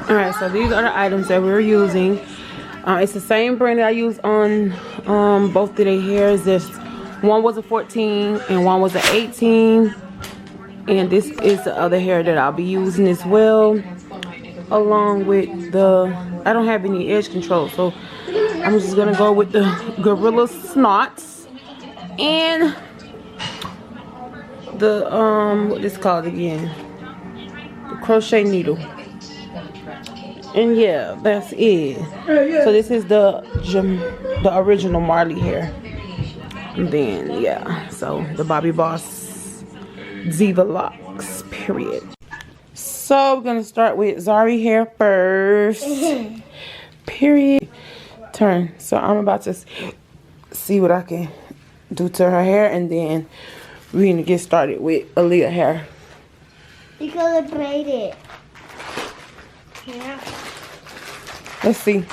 Alright, so these are the items that we're using. It's the same brand that I use on both of their hairs. This one was a 14 and one was an 18. And this is the other hair that I'll be using as well. Along with the, I don't have any edge control, so I'm just gonna go with the Gorilla Snots and the what is called again, the crochet needle. And yeah, that's it. So this is the original Marley hair. And then yeah, so the Bobby Boss Diva Locks, period. So we're gonna start with Zari hair first. Period. Turn. So I'm about to see what I can do to her hair, and then we're gonna get started with Aaliyah hair. You gotta braid it. Yeah. Let's see.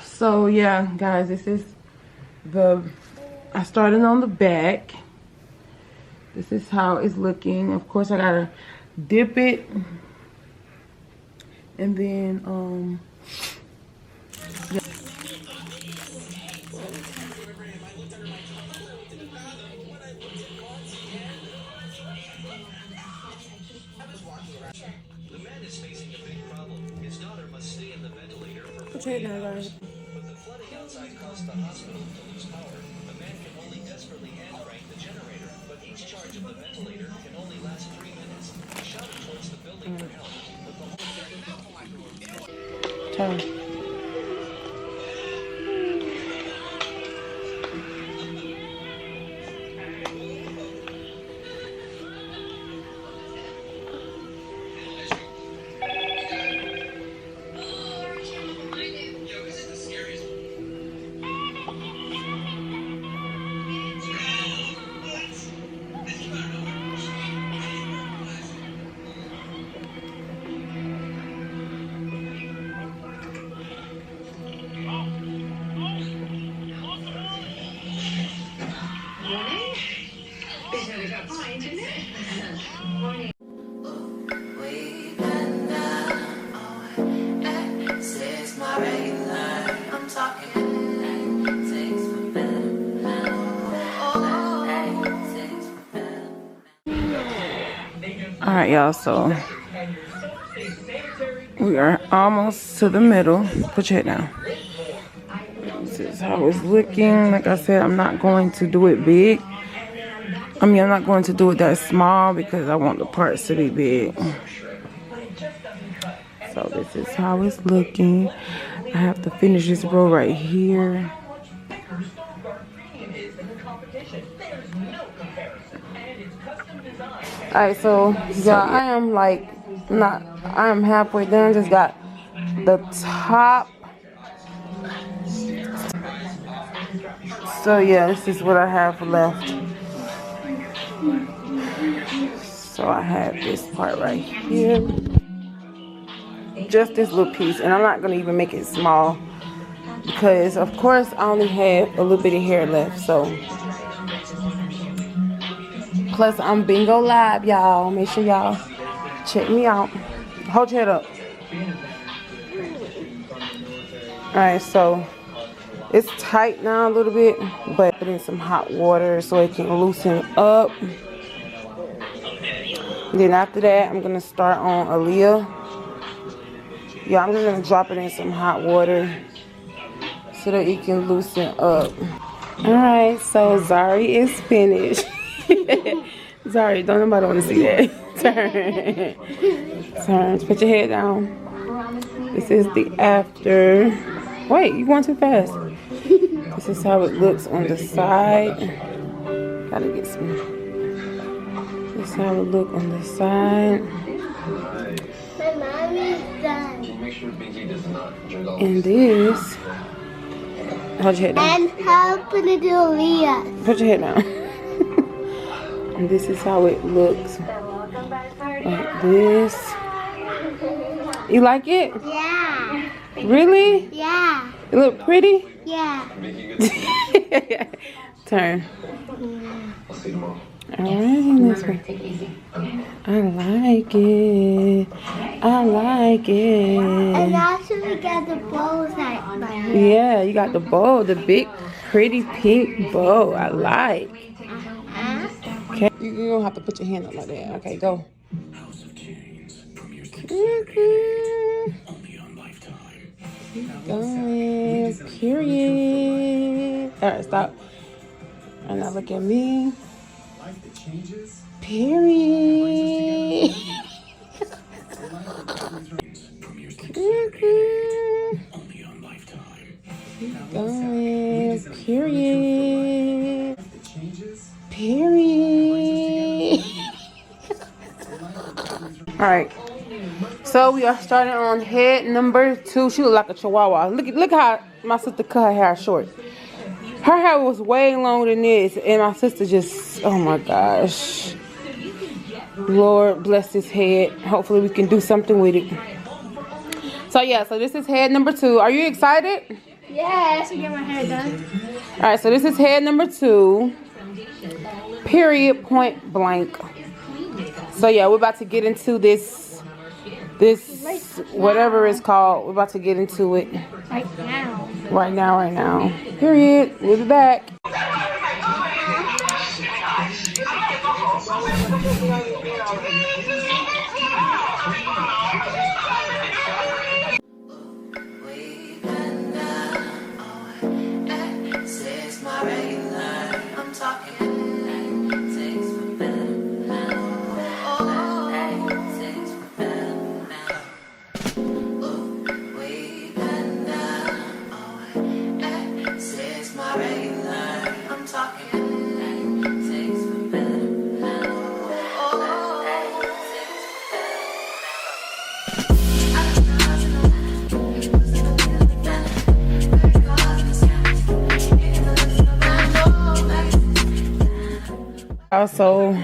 So yeah, guys, this is I started on the back. This is how it's looking. Of course, I gotta dip it, and then yeah. Check now, guys. But the flooding outside caused the hospital to lose power. The man can only desperately hand crank the generator, but each charge of the ventilator can only last 3 minutes. He shouted towards the building for help, but the whole Turn. Alright, y'all, so we are almost to the middle. Put your head down. This is how it's looking. Like I said, I'm not going to do it big. I'm not going to do it that small because I want the parts to be big. So this is how it's looking. I have to finish this row right here. Alright, so yeah, I am I am halfway done. Just got the top. So yeah, this is what I have left. So I have this part right here. Just this little piece, and I'm not gonna even make it small because of course I only have a little bit of hair left. So plus I'm bingo live, y'all. Make sure y'all check me out. Hold your head up. Alright, so it's tight now a little bit, but put in some hot water so it can loosen up. Then after that, I'm gonna start on Aaliyah. Yeah, I'm just gonna drop it in some hot water so that it can loosen up. Alright, so Zari is finished. Zari, don't nobody want to see that. Turn. Turn. Put your head down. This is the after. Wait, you're going too fast. This is how it looks on the side. Gotta get some. This is how it look on the side. My mommy's done. And this. Hold your head down. And helping to do Leah. Put your head down. And this is how it looks. Like this. You like it? Yeah. Really? Yeah. It look pretty? Yeah. Turn. Alright, I like it. I like it. And also we got the bows right here. Yeah, you got the bow, the big, pretty pink bow. I like. Okay, you don't have to put your hand up like that. Okay, go. Going, period. Alright, stop. And now look at me. Period. Going, period. Period. Alright. So we are starting on head number 2. She look like a chihuahua. Look how my sister cut her hair short. Her hair was way longer than this, and my sister just, oh my gosh. Lord bless this head. Hopefully we can do something with it. So yeah, so this is head number 2. Are you excited? Yes, to get my hair done. Alright, so this is head number 2. Period, point blank. So yeah, we're about to get into this whatever it's called. We're about to get into it. Right now. Period. We'll be back. Also,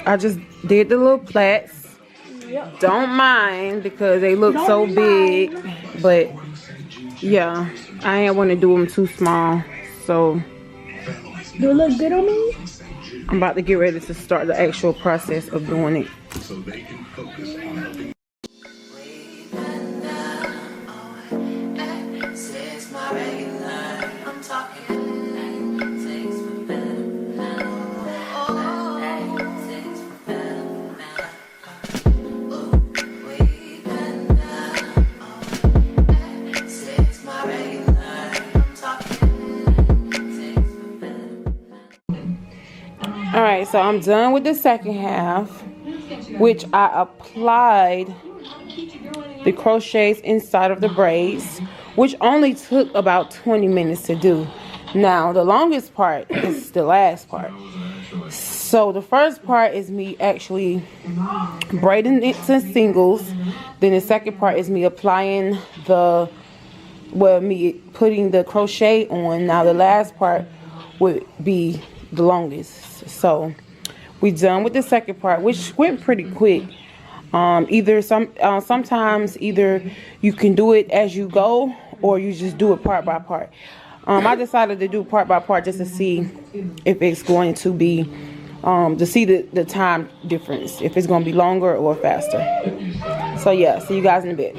I just did the little plaits. Don't mind because they look so big, but yeah, I ain't want to do them too small. So, Do it look good on me? I'm about to get ready to start the actual process of doing it. So they can focus on Alright, so I'm done with the second half, which I applied the crochets inside of the braids, which only took about 20 minutes to do. Now, the longest part is the last part. So the first part is me actually braiding it to singles. Then the second part is me applying me putting the crochet on. Now the last part would be the longest. So we done with the second part, which went pretty quick. Sometimes either you can do it as you go or you just do it part by part. I decided to do part by part just to see if it's going to be to see the time difference, if it's going to be longer or faster. So yeah, see you guys in a bit.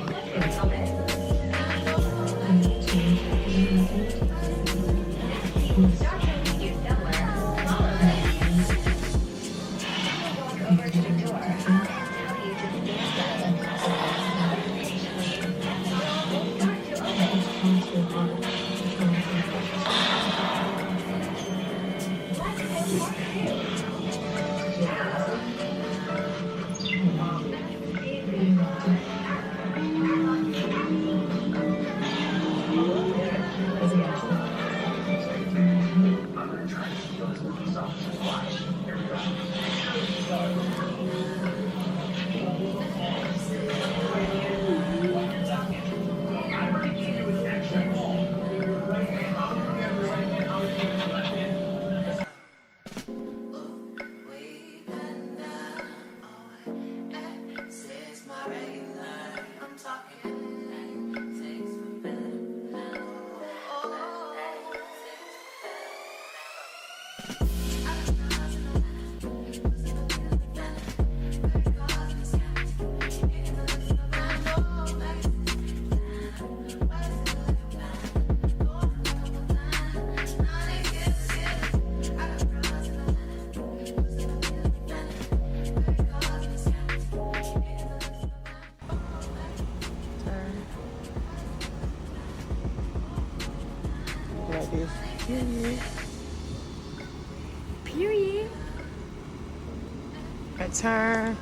Okay, turn.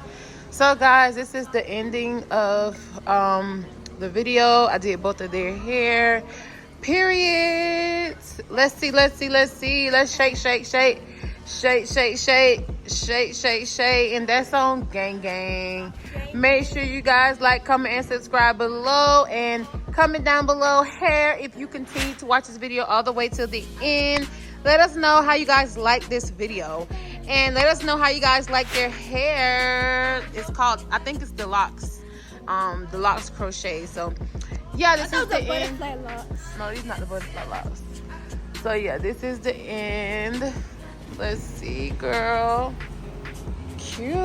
So guys, this is the ending of the video. I did both of their hair. Period. Let's see. Let's shake, shake, shake. Shake, shake, shake. Shake, shake, shake. And that's on Gang Gang. Make sure you guys like, comment, and subscribe below. And comment down below hair if you continue to watch this video all the way till the end. Let us know how you guys like this video. And let us know how you guys like their hair. It's called, I think it's the Locs. The Locs crochet. So yeah, this is the end. Locks. No, these not the butterfly locks. So yeah, this is the end. Let's see, girl. Cute.